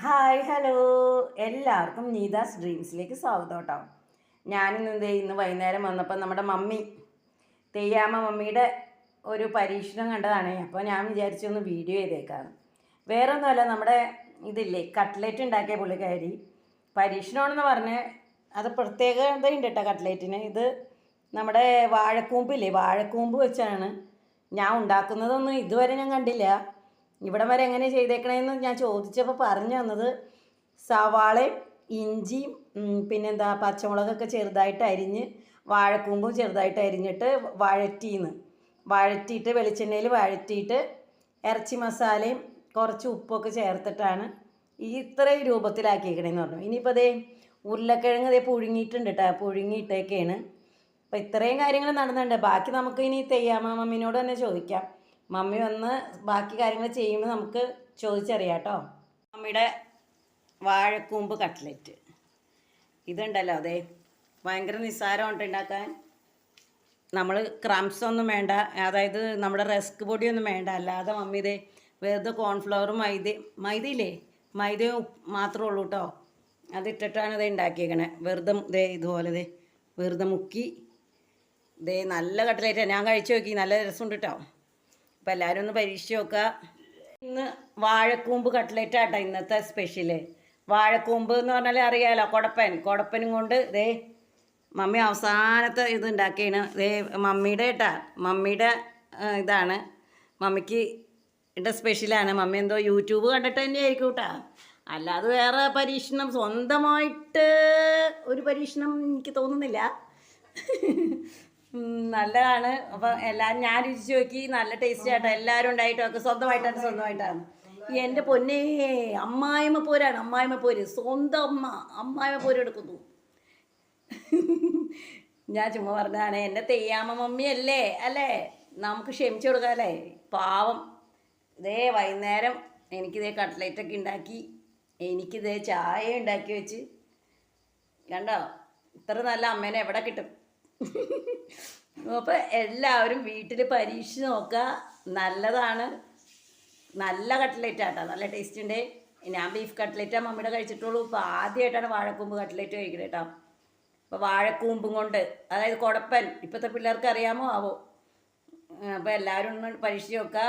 Hi hello എല്ലാവർക്കും നീതാസ് ഡ്രീംസിലേക്ക് സ്വാഗതം കേട്ടോ. ഇന്ന് വൈകുന്നേരം വന്നപ്പോൾ നമ്മുടെ മമ്മി മമ്മിയുടെ ഒരു പരീക്ഷണം കണ്ടതാണ്. അപ്പോൾ ഞാൻ വിചാരിച്ചൊന്ന് വീഡിയോ ചെയ്തേക്കാണ്. വേറെ ഒന്നുമല്ല, നമ്മുടെ ഇതില്ലേ കട്ട്ലേറ്റ് ഉണ്ടാക്കിയ പുള്ളിക്കാരി പരീക്ഷണമെന്ന് പറഞ്ഞ് അത് പ്രത്യേകതയുണ്ട് കേട്ടോ കട്ട്ലേറ്റിന്. ഇത് നമ്മുടെ വാഴക്കൂമ്പില്ലേ, വാഴക്കൂമ്പ് വെച്ചാണ് ഞാൻ ഉണ്ടാക്കുന്നതൊന്നും ഇതുവരെ ഞാൻ കണ്ടില്ല. ഇവിടെ വരെ എങ്ങനെ ചെയ്തേക്കണേന്ന് ഞാൻ ചോദിച്ചപ്പോൾ പറഞ്ഞു തന്നത് സവാളയും ഇഞ്ചിയും പിന്നെന്താ പച്ചമുളകൊക്കെ ചെറുതായിട്ട് അരിഞ്ഞ് വാഴക്കൂമ്പും ചെറുതായിട്ട് അരിഞ്ഞിട്ട് വഴറ്റിയിട്ട് വെളിച്ചെണ്ണയിൽ വഴറ്റിയിട്ട് ഇറച്ചി മസാലയും കുറച്ച് ഉപ്പൊക്കെ ചേർത്തിട്ടാണ് ഈ ഇത്രയും രൂപത്തിലാക്കിയേക്കണേന്ന് പറഞ്ഞു. ഇനിയിപ്പോൾ അതേ ഉരുളക്കിഴങ്ങ് അതേ പുഴുങ്ങിയിട്ടുണ്ട് കേട്ടോ, പുഴുങ്ങിയിട്ടേക്കാണ്. അപ്പോൾ ഇത്രയും കാര്യങ്ങൾ നടന്നുണ്ട്. ബാക്കി നമുക്ക് ഇനി മമ്മിനോട് തന്നെ ചോദിക്കാം. മമ്മി വന്ന് ബാക്കി കാര്യങ്ങൾ ചെയ്യുമ്പോൾ നമുക്ക് ചോദിച്ചറിയാം കേട്ടോ. മമ്മിയുടെ വാഴക്കൂമ്പ് കട്ട്ലറ്റ് ഇതുണ്ടല്ലോ, അതെ ഭയങ്കര നിസ്സാരമുണ്ട് ഉണ്ടാക്കാൻ. നമ്മൾ ക്രംസ് ഒന്നും വേണ്ട, അതായത് നമ്മുടെ റസ്ക് പൊടിയൊന്നും വേണ്ട. അല്ലാതെ മമ്മി ഇതേ വെറുതെ കോൺഫ്ലവറും മൈദയില്ലേ, മൈദയും മാത്രമേ ഉള്ളൂ കേട്ടോ. അതിട്ടിട്ടാണ് ഇത് ഉണ്ടാക്കിയേക്കണേ. വെറുതെ ഇതുപോലെ വെറുതെ മുക്കി നല്ല കട്ട്ലേറ്റാണ്. ഞാൻ കഴിച്ചു നോക്കി, നല്ല രസമുണ്ട് കേട്ടോ. അപ്പോൾ എല്ലാവരും ഒന്ന് പരീക്ഷിച്ച് നോക്കുക. ഇന്ന് വാഴക്കൂമ്പ് കട്ട്ലേറ്റാട്ടോ ഇന്നത്തെ സ്പെഷ്യല്. വാഴക്കൂമ്പ് എന്ന് പറഞ്ഞാൽ അറിയാമല്ലോ, കുടപ്പനും കൊണ്ട് മമ്മി അവസാനത്തെ ഇത് ഉണ്ടാക്കിയാണ്. മമ്മിയുടെ ഇതാണ്, മമ്മിക്ക് സ്പെഷ്യലാണ്. മമ്മി എന്തോ യൂട്യൂബ് കണ്ടിട്ട് തന്നെയായിരിക്കും കേട്ടോ, അല്ലാതെ വേറെ പരീക്ഷണം സ്വന്തമായിട്ട് ഒരു പരീക്ഷണം എനിക്ക് തോന്നുന്നില്ല. നല്ലതാണ്. അപ്പം എല്ലാവരും ഞാൻ രുചിച്ച് നോക്കി, നല്ല ടേസ്റ്റ് ആട്ടോ. എല്ലാവരും ഉണ്ടായിട്ടൊക്കെ സ്വന്തമായിട്ടാണ്. എൻ്റെ പൊന്നേ, അമ്മായിമ്മ പോര്, സ്വന്തം അമ്മായിമ്മ പോര് എടുക്കുന്നു. ഞാൻ ചുമ്മാ പറഞ്ഞതാണ്. എൻ്റെ മമ്മി അല്ലേ, നമുക്ക് ക്ഷമിച്ചു കൊടുക്കാമല്ലേ, പാവം. വൈകുന്നേരം എനിക്കിതേ കട്ട്ലേറ്റൊക്കെ ഉണ്ടാക്കി, എനിക്കിതേ ചായ ഉണ്ടാക്കി വെച്ച്. കണ്ടോ, ഇത്ര നല്ല അമ്മേനെ എവിടെ കിട്ടും? അപ്പോൾ എല്ലാവരും വീട്ടിൽ പരീക്ഷിച്ച് നോക്കുക, നല്ലതാണ്. നല്ല കട്ട്ലേറ്റ് ആട്ടോ, നല്ല ടേസ്റ്റ് ഉണ്ട്. ഞാൻ ബീഫ് കട്ട്ലേറ്റാണ് മമ്മിയുടെ കഴിച്ചിട്ടുള്ളൂ. ഇപ്പോൾ ആദ്യമായിട്ടാണ് വാഴക്കൂമ്പ് കട്ട്ലേറ്റ് കഴിക്കുന്നത് കേട്ടോ. അപ്പോൾ വാഴക്കൂമ്പും കൊണ്ട്, അതായത് കുടപ്പൻ, ഇപ്പോഴത്തെ പിള്ളേർക്ക് അറിയാമോ ആവോ. അപ്പോൾ എല്ലാവരും ഒന്ന് പരീക്ഷിച്ച് നോക്കുക.